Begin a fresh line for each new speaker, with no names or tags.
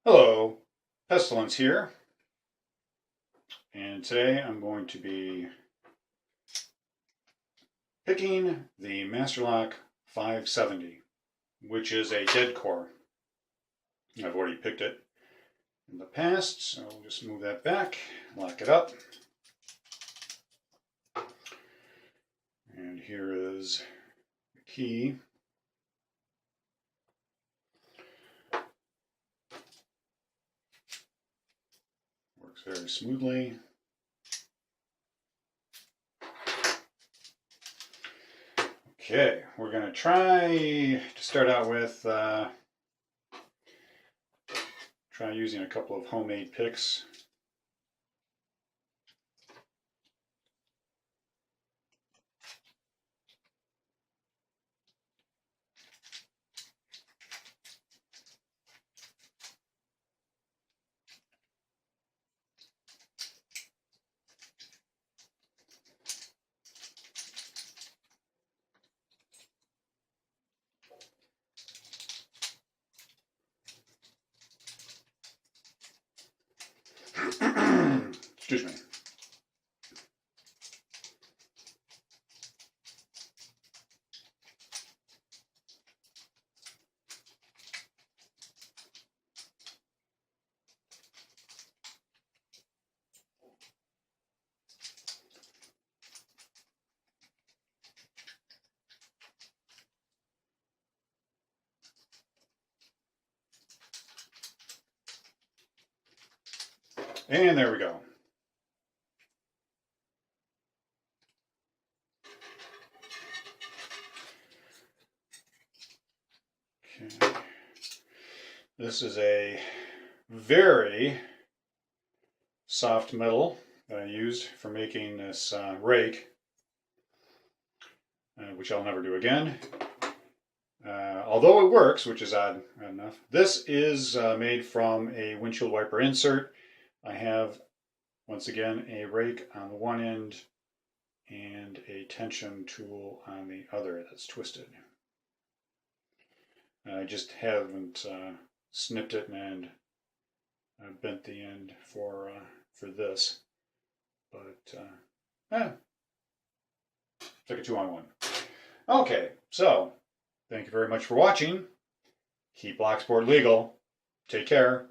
Hello, Pestilence here, and today I'm going to be picking the Masterlock 570, which is a dead core. I've already picked it in the past, so we'll just move that back, lock it up, and here is the key. Works very smoothly. Okay, we're going to try to start out with try using a couple of homemade picks. Excuse me. And there we go. Okay. This is a very soft metal that I used for making this rake, which I'll never do again. Although it works, which is odd enough. This is made from a windshield wiper insert. I have, once again, a rake on the one end and a tension tool on the other that's twisted. I just haven't snipped it and bent the end for this, but it's like a 2-on-1. Okay, so thank you very much for watching. Keep Blocksport legal. Take care.